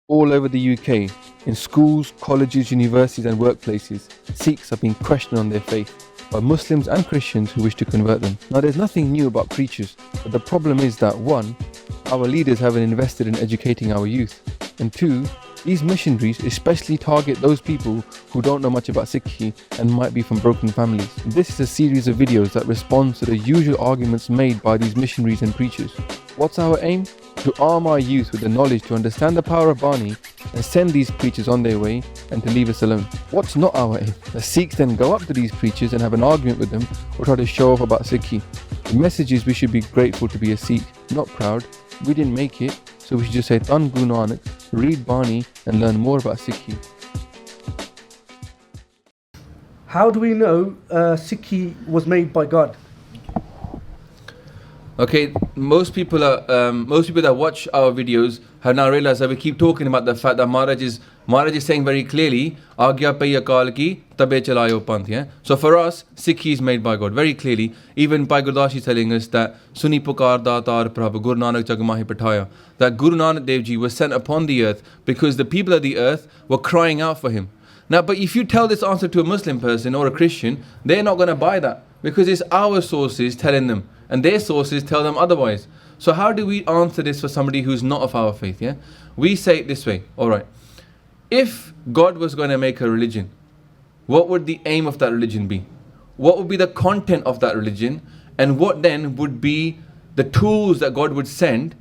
All over the UK, in schools, colleges, universities and workplaces, Sikhs are being questioned on their faith by Muslims and Christians who wish to convert them. Now there's nothing new about preachers, but the problem is that 1. Our leaders haven't invested in educating our youth, and 2. These missionaries especially target those people who don't know much about Sikhi and might be from broken families. This is a series of videos that responds to the usual arguments made by these missionaries and preachers. What's our aim? To arm our youth with the knowledge to understand the power of Bani and send these preachers on their way and to leave us alone. What's not our aim? The Sikhs then go up to these preachers and have an argument with them or try to show off about Sikhi. The message is we should be grateful to be a Sikh, not proud. We didn't make it, so we should just say Tan Guru Nanak, read Bani and learn more about Sikhi. How do we know Sikhi was made by God? Okay, most people that watch our videos have now realized that we keep talking about the fact that Maharaj is saying very clearly, Agya Pai Akal ki tabe chalayo panth. Yeah? So for us, Sikhi is made by God very clearly. Even Bhai Gurdas is telling us that Suni Pukar Datar Prabhu Guru Nanak Jagmahi Pathaya, that Guru Nanak Dev Ji was sent upon the earth because the people of the earth were crying out for him. Now, but if you tell this answer to a Muslim person or a Christian, they're not going to buy that because it's our sources telling them, and their sources tell them otherwise. So how do we answer this for somebody who's not of our faith? Yeah, we say it this way. All right, if God was going to make a religion, what would the aim of that religion be? What would be the content of that religion? And what then would be the tools that God would send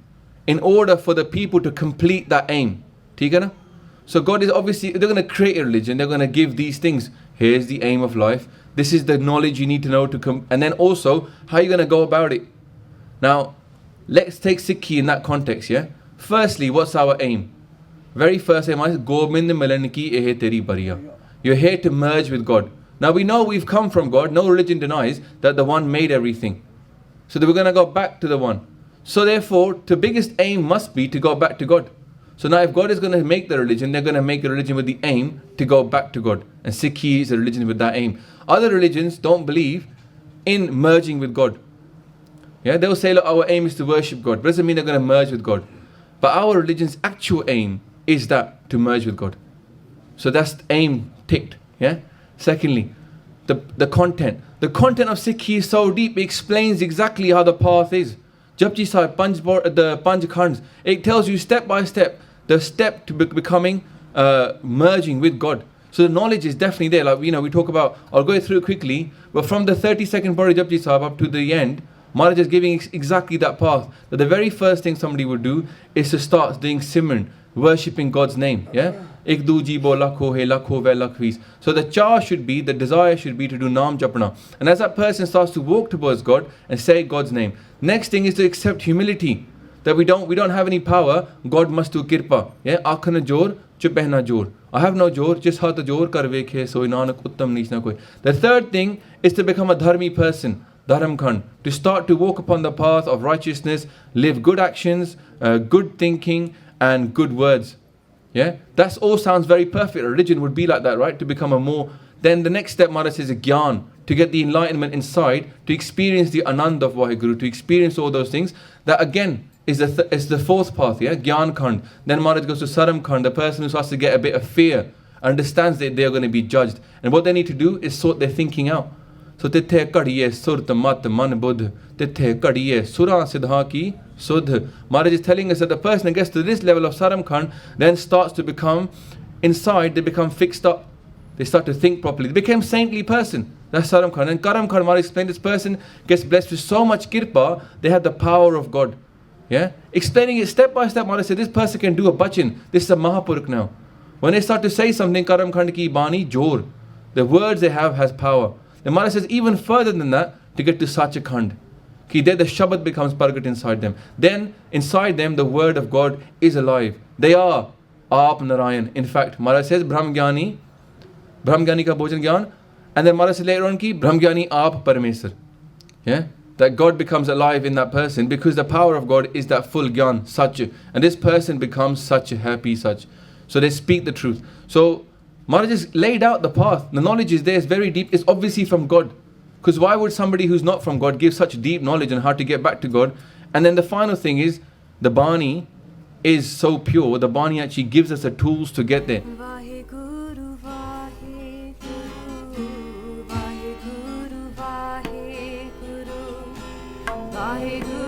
in order for the people to complete that aim? ठीक है ना? So God is obviously, they're going to create a religion, they're going to give these things. Here's the aim of life. This is the knowledge you need to know to come. And then also, how are you going to go about it? Now, let's take Sikhi in that context, yeah? Firstly, what's our aim? Very first aim is, Gobind Milan ki ehe teri bariya. You're here to merge with God. Now we know we've come from God. No religion denies that the one made everything. So that we're going to go back to the one. So therefore, the biggest aim must be to go back to God. So now if God is going to make the religion, they're going to make a religion with the aim to go back to God. And Sikhi is a religion with that aim. Other religions don't believe in merging with God. Yeah, they'll say, look, our aim is to worship God. But doesn't mean they're going to merge with God. But our religion's actual aim is that, to merge with God. So that's the aim ticked. Yeah. Secondly, the content. The content of Sikhi is so deep, it explains exactly how the path is. Japji Sahib, the Panch Khands, it tells you step by step, the step to becoming, merging with God. So the knowledge is definitely there. Like, we talk about, I'll go through it quickly, but from the 32nd Pari Japji Sahib up to the end, Maharaj is giving exactly that path. That the very first thing somebody would do is to start doing Simran, worshipping God's name. Yeah? Ek du jibo lakho hai lakho ve lakhvis. So the char should be, the desire should be to do Naam Japna. And as that person starts to walk towards God and say God's name, next thing is to accept humility. That we don't have any power, God must do kirpa. Yeah? Aakhna jor, chupehna jor. I have no jor, just hat jor kar vekhe, so nanak uttam neech na koi. The third thing is to become a dharmi person. Dharam Khan, to start to walk upon the path of righteousness, live good actions, good thinking, and good words. Yeah, that's all sounds very perfect. A religion would be like that, right? To become a more. Then the next step, Maharaj says, is Gyan, to get the enlightenment inside, to experience the Anand of Vaheguru, to experience all those things. That again is the fourth path. Yeah, Gyan Khand. Then Maharaj goes to Saram Khand, the person who starts to get a bit of fear, understands that they are going to be judged, and what they need to do is sort their thinking out. So tithe kadiye surt mat man buddh, tithe kadiye sura siddha ki sudh. Maharaj is telling us that the person that gets to this level of Saram Khan then starts to become, inside they become fixed up. They start to think properly. They become saintly person. That's Saram Khan. And Karam Khan, Maharaj explained, this person gets blessed with so much kirpa, they have the power of God. Yeah? Explaining it step by step, Maharaj said, this person can do a bachan. This is a Mahapuruk now. When they start to say something, Karam Khan ki bani jor. The words they have has power. The Maharaj says even further than that, to get to Sachakhand. Ki there the Shabad becomes Pargat inside them. Then inside them the word of God is alive. They are Aap Narayan. In fact, Maharaj says Brahmgyani ka Bhojan Gyan. And then Maharaj says later on ki Brahmgyani Aap Paramesar. Yeah? That God becomes alive in that person because the power of God is that full Gyan, Sach. And this person becomes such a happy Sach. So they speak the truth. So Maharaj has laid out the path. The knowledge is there, it's very deep. It's obviously from God. Because why would somebody who's not from God give such deep knowledge on how to get back to God? And then the final thing is, the Bani is so pure, the Bani actually gives us the tools to get there. Vaheguru, Vaheguru, Vaheguru, Vaheguru, Vaheguru.